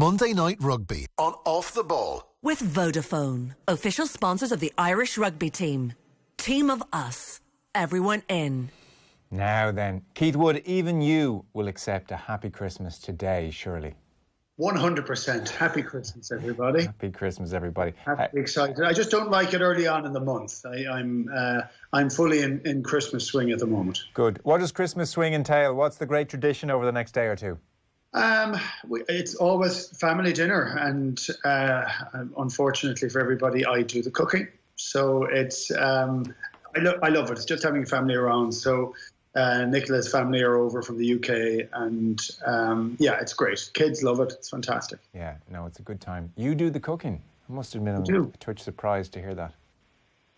Monday Night Rugby on Off the Ball. With Vodafone, official sponsors of the Irish rugby team. Team of us. Everyone in. Now then, Keith Wood, even you will accept a happy Christmas today, surely. 100%. Happy Christmas, everybody. Happy Christmas, everybody. Happy, excited. I just don't like it early on in the month. I'm fully in Christmas swing at the moment. Good. What does Christmas swing entail? What's the great tradition over the next day or two? It's always family dinner, and unfortunately for everybody, I do the cooking. So it's I love it. It's just having family around. So Nicola's family are over from the UK, and it's great. Kids love it. It's fantastic. Yeah, no, it's a good time. You do the cooking. I must admit, I'm a touch surprised to hear that.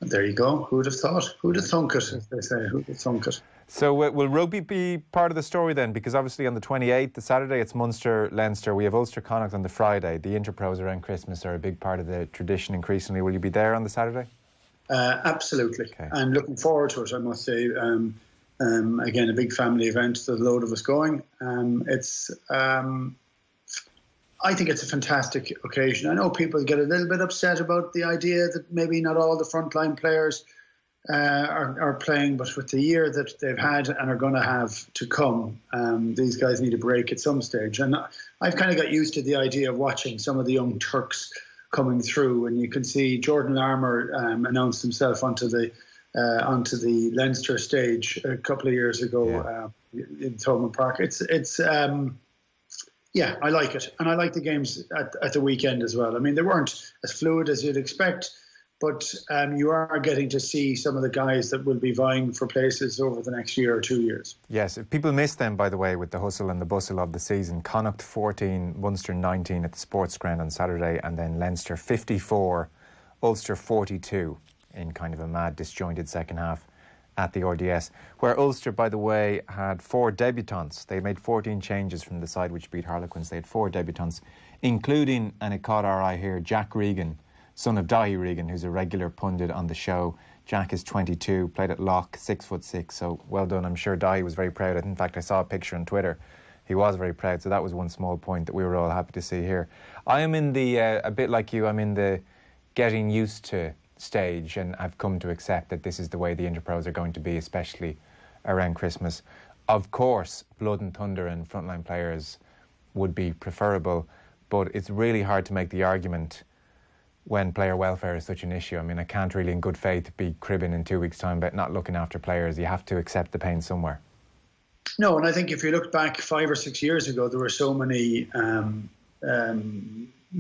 There you go. Who would have thought? Who would have thunk it, as they say. Who would have thunk it? So will rugby be part of the story then? Because obviously on the 28th, the Saturday, it's Munster, Leinster. We have Ulster, Connacht on the Friday. The Interpros around Christmas are a big part of the tradition increasingly. Will you be there on the Saturday? Absolutely. Okay. I'm looking forward to it, I must say. Again, a big family event. There's a load of us going. I think it's a fantastic occasion. I know people get a little bit upset about the idea that maybe not all the frontline players are playing, but with the year that they've had and are going to have to come, these guys need a break at some stage. And I've kind of got used to the idea of watching some of the young Turks coming through, and you can see Jordan Larmour announced himself onto the Leinster stage a couple of years ago in Thomond Park. I like it. And I like the games at the weekend as well. I mean, they weren't as fluid as you'd expect, but you are getting to see some of the guys that will be vying for places over the next year or 2 years. Yes, if people miss them, by the way, with the hustle and the bustle of the season, Connacht 14, Munster 19 at the Sports Ground on Saturday, and then Leinster 54, Ulster 42 in kind of a mad, disjointed second half at the RDS, where Ulster, by the way, had 4 debutants. They made 14 changes from the side which beat Harlequins. They had 4 debutants, including, and it caught our eye here, Jack Regan, son of Dahi Regan, who's a regular pundit on the show. Jack is 22, played at lock, 6'6", so well done. I'm sure Dahi was very proud. In fact, I saw a picture on Twitter. He was very proud, so that was one small point that we were all happy to see here. I am in the, a bit like you, I'm in the getting used to stage, and I've come to accept that this is the way the Interpros are going to be, especially around Christmas. Of course, blood and thunder and frontline players would be preferable, but it's really hard to make the argument when player welfare is such an issue. I mean, I can't really in good faith be cribbing in 2 weeks' time about not looking after players. You have to accept the pain somewhere. No, and I think if you look back 5 or 6 years ago, there were so many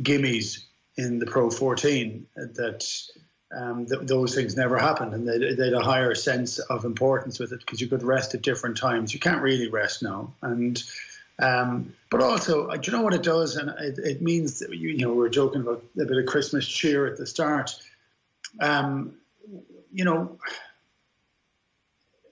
gimmies in the Pro 14 that those things never happened, and they had a higher sense of importance with it because you could rest at different times. You can't really rest now, and but also, do you know what it does? And it means that, you know, we're joking about a bit of Christmas cheer at the start. You know,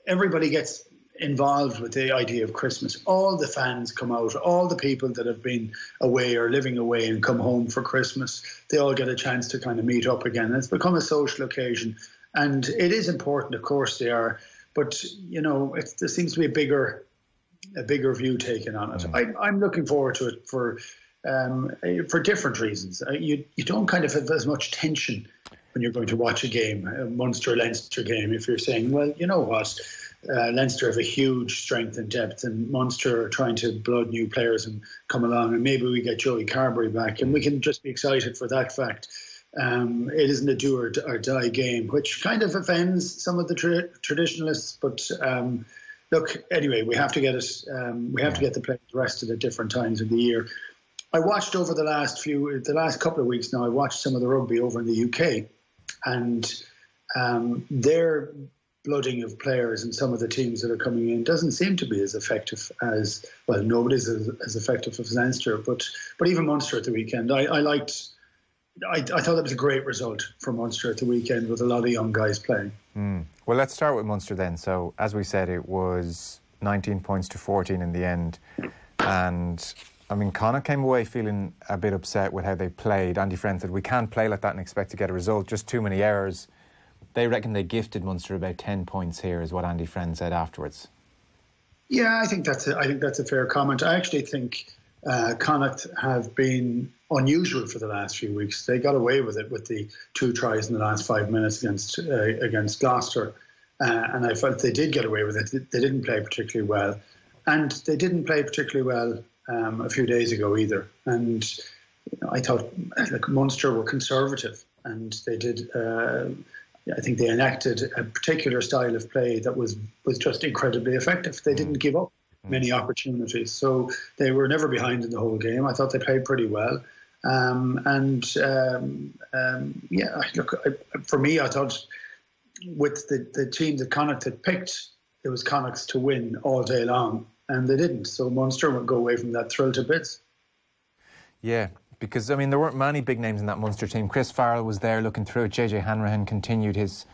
everybody gets involved with the idea of Christmas. All the fans come out, all the people that have been away or living away and come home for Christmas, they all get a chance to kind of meet up again. And it's become a social occasion, and it is important, of course they are, but you know, there seems to be a bigger view taken on it. I'm looking forward to it for different reasons. You don't kind of have as much tension when you're going to watch a game, a Munster-Leinster game, if you're saying, well, you know what, Leinster have a huge strength and depth, and Munster are trying to blood new players and come along, and maybe we get Joey Carbery back, and we can just be excited for that fact. It isn't a do or die game, which kind of offends some of the traditionalists. But look, anyway, we have to get it. We have to get the players rested at different times of the year. I watched over the last couple of weeks now. I watched some of the rugby over in the UK, and their blooding of players and some of the teams that are coming in doesn't seem to be as effective as, well, nobody's as effective as Leinster, but even Munster at the weekend. I thought that was a great result for Munster at the weekend with a lot of young guys playing. Well, let's start with Munster then. So, as we said, it was 19 points to 14 in the end. And, I mean, Connacht came away feeling a bit upset with how they played. Andy Friend said, we can't play like that and expect to get a result, just too many errors. They reckon they gifted Munster about 10 points here, is what Andy Friend said afterwards. Yeah, I think that's a fair comment. I actually think Connacht have been unusual for the last few weeks. They got away with it with the 2 tries in the last 5 minutes against Gloucester. And I felt they did get away with it. They didn't play particularly well. And they didn't play particularly well a few days ago either. And I thought Munster were conservative, and they did. I think they enacted a particular style of play that was just incredibly effective. They didn't give up many opportunities, so they were never behind in the whole game. I thought they played pretty well. For me, I thought with the team that Connacht had picked, it was Connacht's to win all day long, and they didn't. So Munster would go away from that thrilled to bits. Yeah. Because, I mean, there weren't many big names in that Munster team. Chris Farrell was there looking through it. JJ Hanrahan continued his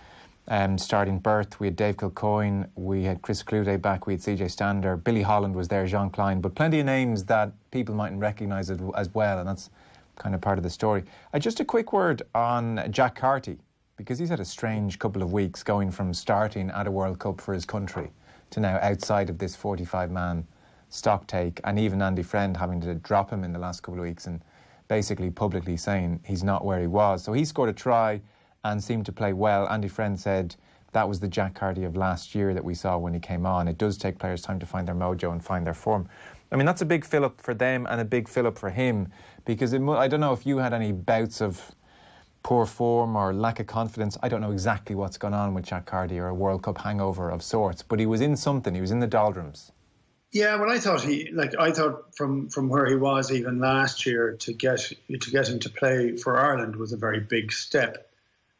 starting berth. We had Dave Kilcoyne. We had Chris Clute back. We had CJ Stander. Billy Holland was there, Jean Klein. But plenty of names that people mightn't recognise as well. And that's kind of part of the story. Just a quick word on Jack Carty, because he's had a strange couple of weeks going from starting at a World Cup for his country to now outside of this 45-man stock take. And even Andy Friend having to drop him in the last couple of weeks and basically publicly saying he's not where he was. So he scored a try and seemed to play well. Andy Friend said that was the Jack Carty of last year that we saw when he came on. It does take players time to find their mojo and find their form. I mean, that's a big fill-up for them and a big fill-up for him, because I don't know if you had any bouts of poor form or lack of confidence. I don't know exactly what's gone on with Jack Carty, or a World Cup hangover of sorts, but he was in something. He was in the doldrums. Yeah, well, I thought from where he was even last year to get him to play for Ireland was a very big step.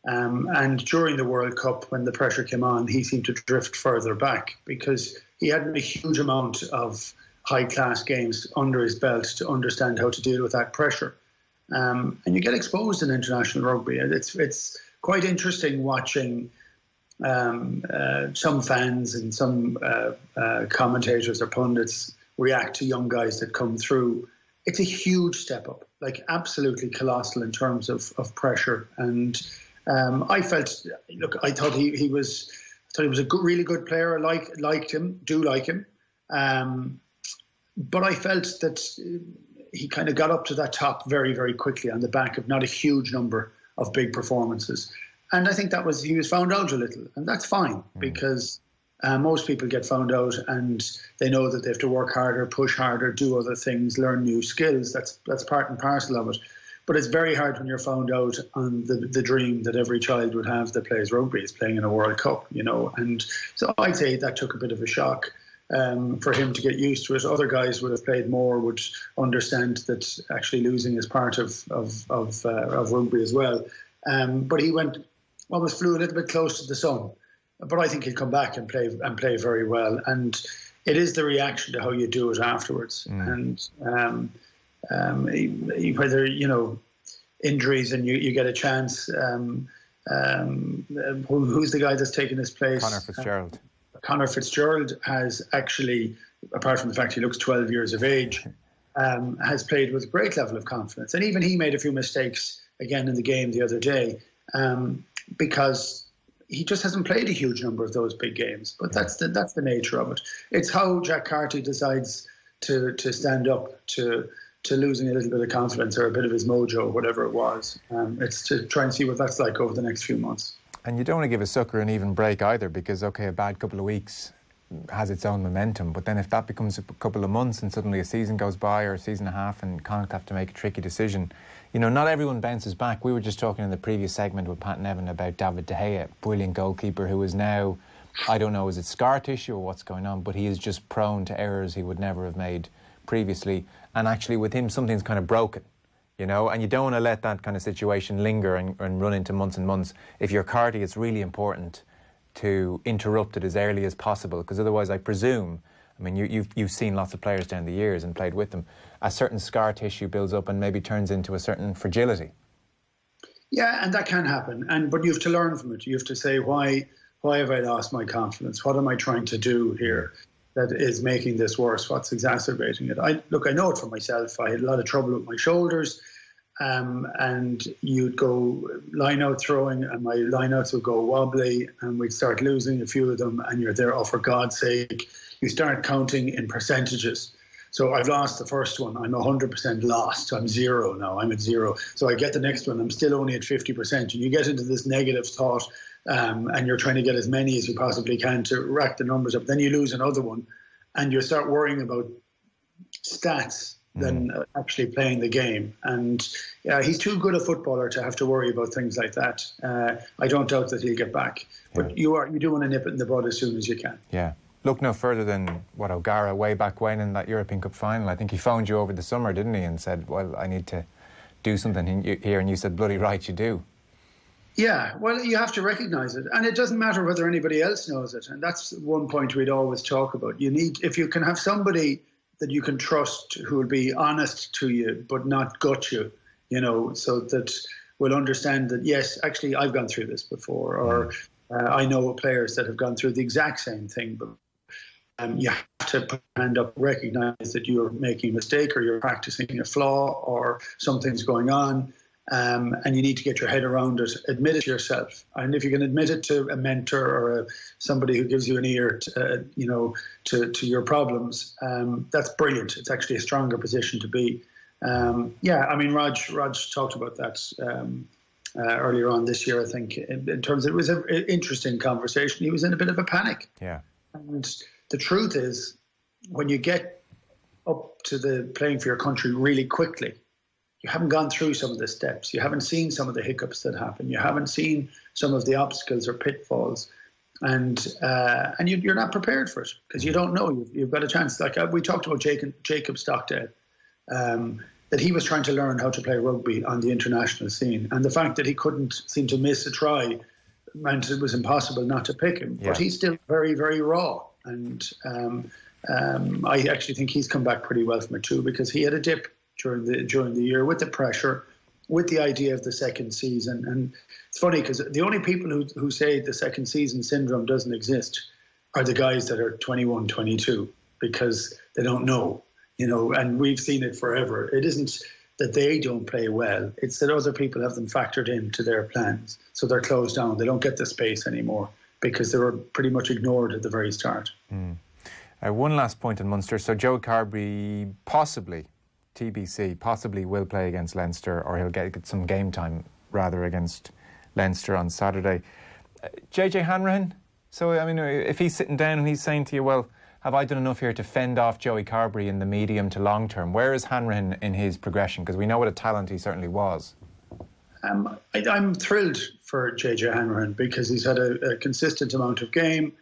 And during the World Cup, when the pressure came on, he seemed to drift further back because he had a huge amount of high-class games under his belt to understand how to deal with that pressure. And you get exposed in international rugby. It's quite interesting watching some fans and some commentators or pundits react to young guys that come through. It's a huge step up, like absolutely colossal in terms of pressure. And I thought he was a really good player. I liked him. But I felt that he kind of got up to that top very, very quickly on the back of not a huge number of big performances. And I think he was found out a little, and that's fine because most people get found out and they know that they have to work harder, push harder, do other things, learn new skills. That's part and parcel of it. But it's very hard when you're found out on the dream that every child would have that plays rugby is playing in a World Cup, you know. And so I'd say that took a bit of a shock for him to get used to it. Other guys would have played more, would understand that actually losing is part of rugby as well. But he almost flew a little bit close to the sun. But I think he'll come back and play very well. And it is the reaction to how you do it afterwards. And whether, you know, injuries and you get a chance. Who's the guy that's taken his place? Conor Fitzgerald. Conor Fitzgerald has actually, apart from the fact he looks 12 years of age, has played with a great level of confidence. And even he made a few mistakes again in the game the other day because he just hasn't played a huge number of those big games. But that's the nature of it. It's how Jack Carty decides to stand up to losing a little bit of confidence or a bit of his mojo, whatever it was. It's to try and see what that's like over the next few months. And you don't want to give a sucker an even break either, because, OK, a bad couple of weeks has its own momentum. But then if that becomes a couple of months and suddenly a season goes by or a season and a half and Connacht have to make a tricky decision, you know, not everyone bounces back. We were just talking in the previous segment with Pat Nevin about David De Gea, brilliant goalkeeper who is now, I don't know, is it scar tissue or what's going on, but he is just prone to errors he would never have made previously. And actually with him, something's kind of broken. You know, and you don't want to let that kind of situation linger and run into months and months. If you're Carty, it's really important to interrupt it as early as possible, because otherwise, I presume, I mean, you've seen lots of players down the years and played with them, a certain scar tissue builds up and maybe turns into a certain fragility. Yeah, and that can happen. But you have to learn from it. You have to say, why have I lost my confidence? What am I trying to do here that is making this worse? What's exacerbating it? I know it for myself. I had a lot of trouble with my shoulders, and you'd go line-out throwing, and my line-outs would go wobbly, and we'd start losing a few of them, and you're there, oh, for God's sake. You start counting in percentages. So I've lost the first one. I'm 100% lost. I'm zero now. I'm at zero. So I get the next one. I'm still only at 50%. And you get into this negative thought, and you're trying to get as many as you possibly can to rack the numbers up. Then you lose another one, and you start worrying about stats than actually playing the game. And he's too good a footballer to have to worry about things like that. I don't doubt that he'll get back. But you do want to nip it in the bud as soon as you can. Yeah. Look no further than O'Gara way back when in that European Cup final. I think he phoned you over the summer, didn't he, and said, well, I need to do something here. And you said, bloody right, you do. Yeah, well, you have to recognise it. And it doesn't matter whether anybody else knows it. And that's one point we'd always talk about. If you can have somebody that you can trust who will be honest to you but not gut you, so that will understand that, yes, actually, I've gone through this before, or I know players that have gone through the exact same thing, but you have to put your hand up, recognise that you're making a mistake or you're practising a flaw or something's going on, and you need to get your head around it, admit it to yourself. And if you can admit it to a mentor or somebody who gives you an ear to your problems, that's brilliant. It's actually a stronger position to be. Raj talked about that earlier on this year, I think, in terms of, it was an interesting conversation. He was in a bit of a panic. Yeah. And the truth is, when you get up to the playing for your country really quickly, you haven't gone through some of the steps. You haven't seen some of the hiccups that happen. You haven't seen some of the obstacles or pitfalls. And you're not prepared for it because you don't know. You've got a chance. Like we talked about Jacob Stockdale, that he was trying to learn how to play rugby on the international scene. And the fact that he couldn't seem to miss a try meant it was impossible not to pick him. Yeah. But he's still very, very raw. And I actually think he's come back pretty well from it too, because he had a dip during the year with the pressure, with the idea of the second season. And it's funny because the only people who say the second season syndrome doesn't exist are the guys that are 21, 22, because they don't know, and we've seen it forever. It isn't that they don't play well, it's that other people have them factored into their plans. So they're closed down. They don't get the space anymore because they were pretty much ignored at the very start. One last point on Munster. So Joe Carbery possibly, TBC, possibly will play against Leinster, or he'll get some game time rather against Leinster on Saturday. JJ Hanrahan, so I mean, if he's sitting down and he's saying to you, well, have I done enough here to fend off Joey Carbery in the medium to long term? Where is Hanrahan in his progression? Because we know what a talent he certainly was. I'm thrilled for JJ Hanrahan because he's had a consistent amount of game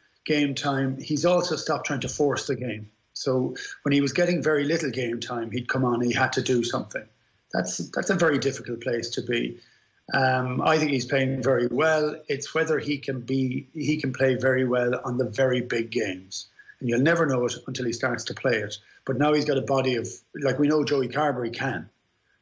time. He's also stopped trying to force the game. So when he was getting very little game time, he'd come on and he had to do something. That's a very difficult place to be. I think he's playing very well. It's whether he can play very well on the very big games. And you'll never know it until he starts to play it. But now he's got a body of, like we know Joey Carbery can.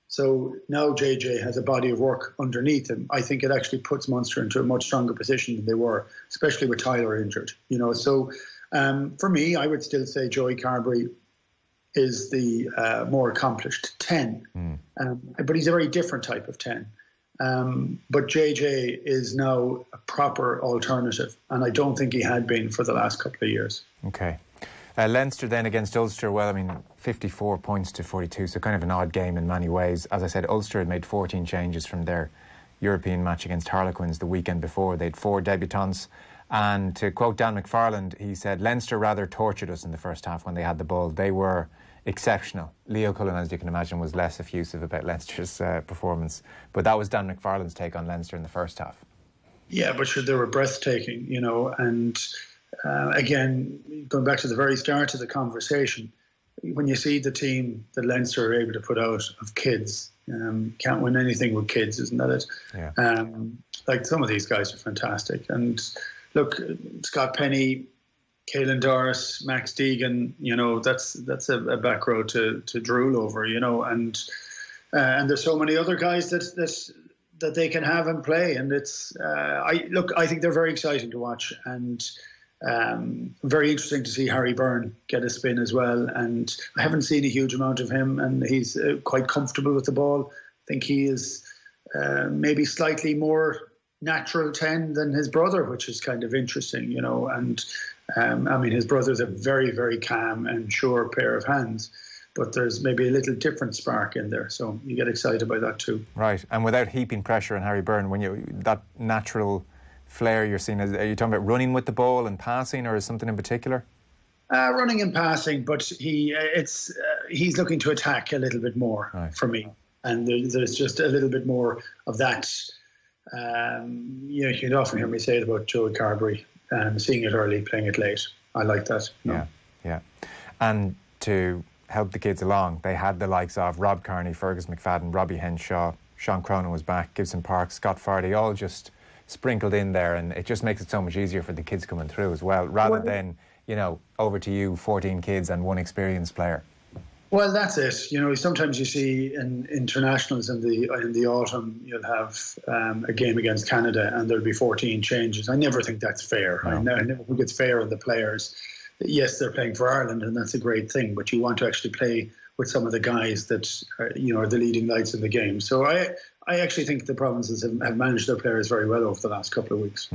So now JJ has a body of work underneath him. I think it actually puts Munster into a much stronger position than they were, especially with Tyler injured. So for me, I would still say Joey Carbery is the more accomplished 10. But he's a very different type of 10. But JJ is now a proper alternative, and I don't think he had been for the last couple of years. Okay. Leinster then against Ulster, 54 points to 42, so kind of an odd game in many ways. As I said, Ulster had made 14 changes from their European match against Harlequins the weekend before. They had 4 debutants. And to quote Dan McFarland, he said, Leinster rather tortured us in the first half when they had the ball. They were exceptional. Leo Cullen, as you can imagine, was less effusive about Leinster's performance. But that was Dan McFarland's take on Leinster in the first half. Yeah, but sure, they were breathtaking, and again, going back to the very start of the conversation, when you see the team that Leinster are able to put out of kids, can't win anything with kids, isn't that it? Yeah. Like some of these guys are fantastic. And look, Scott Penny, Caelan Doris, Max Deegan, that's a back row to drool over, and there's so many other guys that they can have and play, and it's I think they're very exciting to watch, and very interesting to see Harry Byrne get a spin as well. And I haven't seen a huge amount of him, and he's quite comfortable with the ball. I think he is maybe slightly more natural 10 than his brother, which is kind of interesting, and his brother's a very, very calm and sure pair of hands. but there's maybe a little different spark in there. So you get excited by that too. Right, and without heaping pressure on Harry Byrne, that natural flair you're seeing, are you talking about running with the ball and passing, or is something in particular? Running and passing, but he's looking to attack a little bit more for me. And there's just a little bit more of that. You'd often hear me say it about Joe Carbery, seeing it early, playing it late. I like that. Yeah. And to help the kids along, they had the likes of Rob Kearney, Fergus McFadden, Robbie Henshaw, Sean Cronin was back, Gibson Park, Scott Fardy, all just sprinkled in there, and it just makes it so much easier for the kids coming through as well, rather than, over to you, 14 kids and one experienced player. Well, that's it. Sometimes you see in internationals in the autumn, you'll have a game against Canada and there'll be 14 changes. I never think that's fair. No. I never think it's fair on the players. Yes, they're playing for Ireland, and that's a great thing, but you want to actually play with some of the guys that are the leading lights in the game. So I actually think the provinces have managed their players very well over the last couple of weeks.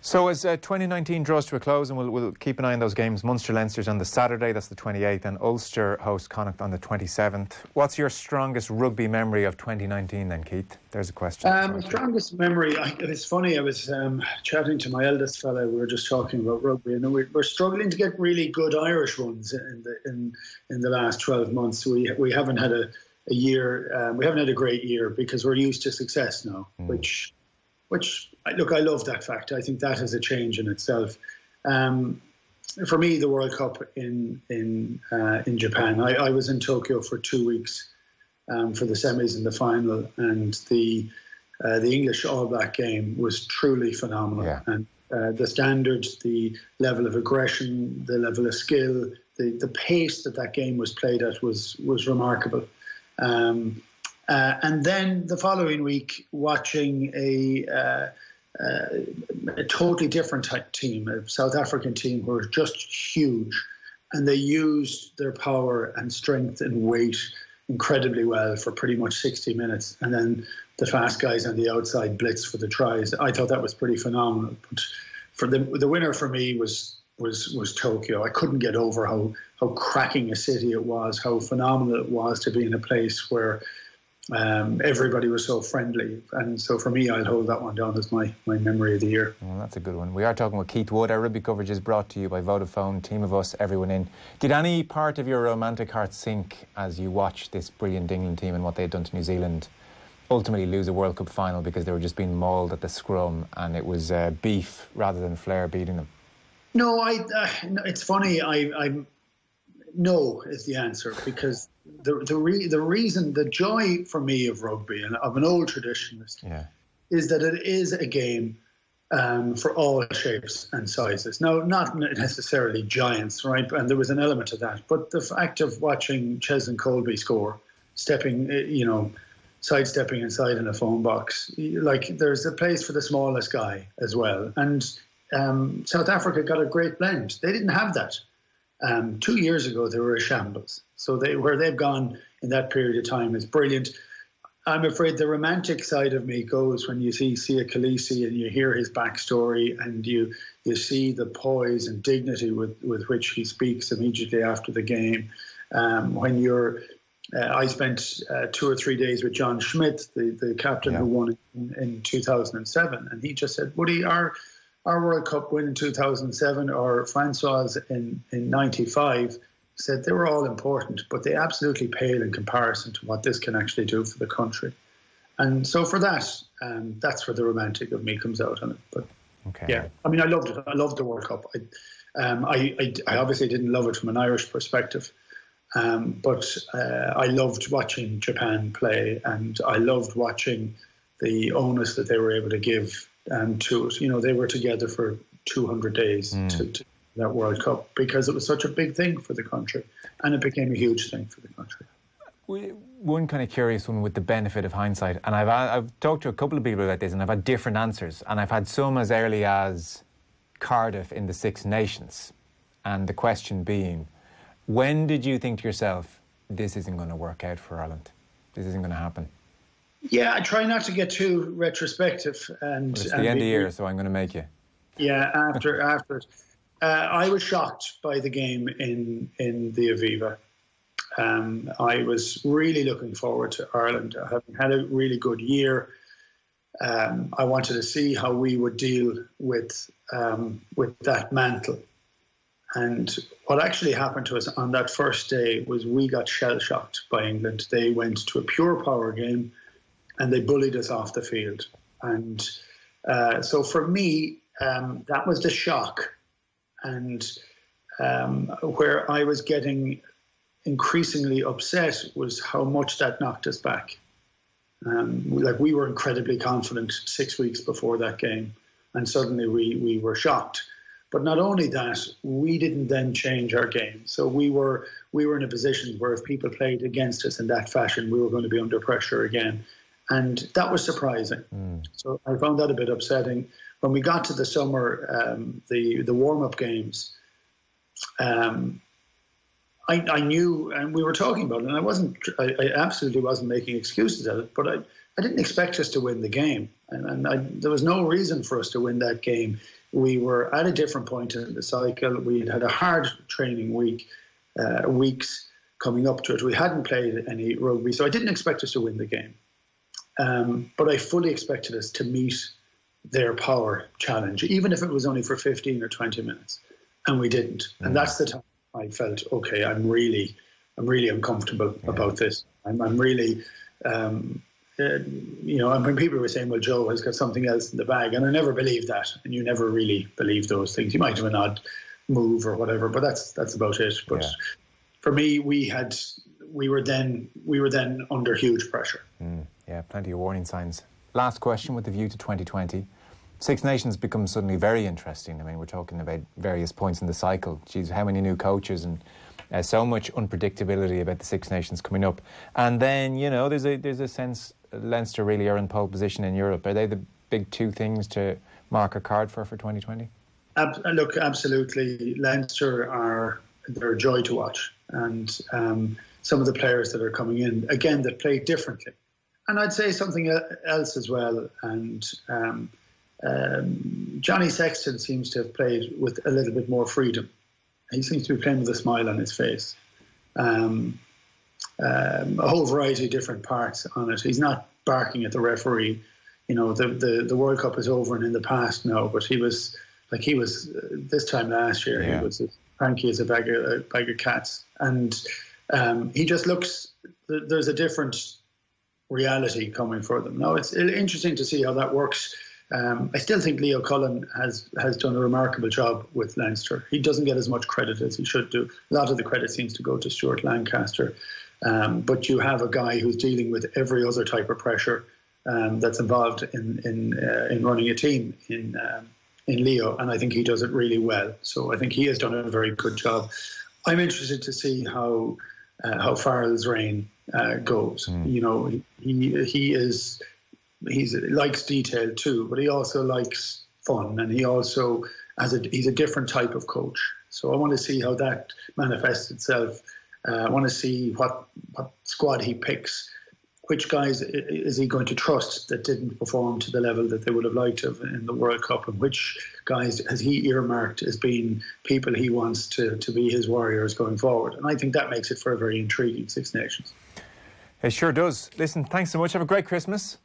So as 2019 draws to a close, and we'll keep an eye on those games, Munster-Leinster's on the Saturday, that's the 28th, and Ulster host Connacht on the 27th. What's your strongest rugby memory of 2019 then, Keith? There's a question. Strongest memory, it's funny, I was chatting to my eldest fella, we were just talking about rugby, and we're struggling to get really good Irish ones in the last 12 months. We haven't had a year, we haven't had a great year because we're used to success now, which look, I love that fact. I think that is a change in itself. For me, the World Cup in Japan, I was in Tokyo for 2 weeks for the semis and the final, and the English All Black game was truly phenomenal. Yeah. And the standards, the level of aggression, the level of skill, the pace that game was played at was remarkable. And then the following week, watching a totally different type team, a South African team who were just huge, and they used their power and strength and weight incredibly well for pretty much 60 minutes. And then the fast guys on the outside blitzed for the tries. I thought that was pretty phenomenal. But for the winner for me was Tokyo. I couldn't get over how cracking a city it was, how phenomenal it was to be in a place where everybody was so friendly. And so for me, I'll hold that one down as my memory of the year. Well, that's a good one. We are talking with Keith Wood. Our rugby coverage is brought to you by Vodafone, Team of Us, everyone in. Did any part of your romantic heart sink as you watched this brilliant England team and what they had done to New Zealand ultimately lose a World Cup final because they were just being mauled at the scrum, and it was beef rather than flair beating them? No, it's funny. No is the answer, because the reason, the joy for me of rugby, and of an old traditionalist, is that it is a game for all shapes and sizes. Now, not necessarily giants, right? And there was an element of that. But the fact of watching Cheslin Colby score, sidestepping inside in a phone box, like there's a place for the smallest guy as well. And South Africa got a great blend. They didn't have that. 2 years ago, they were a shambles. So where they've gone in that period of time is brilliant. I'm afraid the romantic side of me goes when you see Sia Khaleesi and you hear his backstory, and you see the poise and dignity with which he speaks immediately after the game. I spent 2 or 3 days with John Schmidt, the captain who won in 2007, and he just said, Woody, our World Cup win in 2007, or Francois in 95, said they were all important, but they absolutely pale in comparison to what this can actually do for the country. And so for that, that's where the romantic of me comes out on it. But yeah, I mean, I loved it. I loved the World Cup. I obviously didn't love it from an Irish perspective, but I loved watching Japan play, and I loved watching the onus that they were able to give to it. They were together for 200 days to that World Cup, because it was such a big thing for the country, and it became a huge thing for the country. One kind of curious one with the benefit of hindsight, and I've talked to a couple of people about this, and I've had different answers, and I've had some as early as Cardiff in the Six Nations, and the question being, when did you think to yourself, this isn't going to work out for Ireland, this isn't going to happen? Yeah, I try not to get too retrospective. And it's the end of the year, so I'm going to make you. Yeah, after it. I was shocked by the game in the Aviva. I was really looking forward to Ireland having had a really good year. I wanted to see how we would deal with that mantle. And what actually happened to us on that first day was we got shell-shocked by England. They went to a pure power game and they bullied us off the field. And so for me, that was the shock. And where I was getting increasingly upset was how much that knocked us back. We were incredibly confident 6 weeks before that game, and suddenly we were shocked. But not only that, we didn't then change our game. So we were in a position where if people played against us in that fashion, we were going to be under pressure again. And that was surprising. So I found that a bit upsetting. When we got to the summer, the warm-up games, I knew, and we were talking about it, and I absolutely wasn't making excuses at it, but I didn't expect us to win the game. And there was no reason for us to win that game. We were at a different point in the cycle. We had a hard training weeks coming up to it. We hadn't played any rugby, so I didn't expect us to win the game. But I fully expected us to meet their power challenge, even if it was only for 15 or 20 minutes. And we didn't. And that's the time I felt, okay, I'm really uncomfortable about this. I'm really, and when people were saying, well, Joe has got something else in the bag, and I never believed that. And you never really believe those things. You might have an odd move or whatever, but that's about it. But for me, we were then under huge pressure. Yeah, plenty of warning signs. Last question with the view to 2020. Six Nations becomes suddenly very interesting. I mean, we're talking about various points in the cycle. Geez, how many new coaches and so much unpredictability about the Six Nations coming up. And then, there's a sense Leinster really are in pole position in Europe. Are they the big two things to mark a card for 2020? Look, absolutely. Leinster they're a joy to watch. And some of the players that are coming in, again, that play differently. And I'd say something else as well. And Johnny Sexton seems to have played with a little bit more freedom. He seems to be playing with a smile on his face. A whole variety of different parts on it. He's not barking at the referee. The World Cup is over and in the past now, but he was this time last year. Yeah. He was as cranky as a bag of cats. And he just looks, there's a different reality coming for them. Now, it's interesting to see how that works. I still think Leo Cullen has done a remarkable job with Leinster. He doesn't get as much credit as he should do. A lot of the credit seems to go to Stuart Lancaster. But you have a guy who's dealing with every other type of pressure that's involved in running a team in Leo, and I think he does it really well. So I think he has done a very good job. I'm interested to see how Farrell's reign goes. He likes detail too, but he also likes fun, and he also he's a different type of coach. So I want to see how that manifests itself. I want to see what squad he picks. Which guys is he going to trust that didn't perform to the level that they would have liked to have in the World Cup, and which guys has he earmarked as being people he wants to be his warriors going forward? And I think that makes it for a very intriguing Six Nations. It sure does. Listen, thanks so much. Have a great Christmas.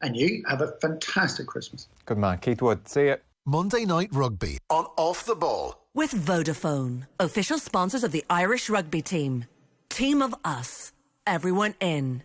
And you have a fantastic Christmas. Good man. Keith Wood. See ya. Monday Night Rugby on Off the Ball. With Vodafone, official sponsors of the Irish rugby team. Team of us. Everyone in.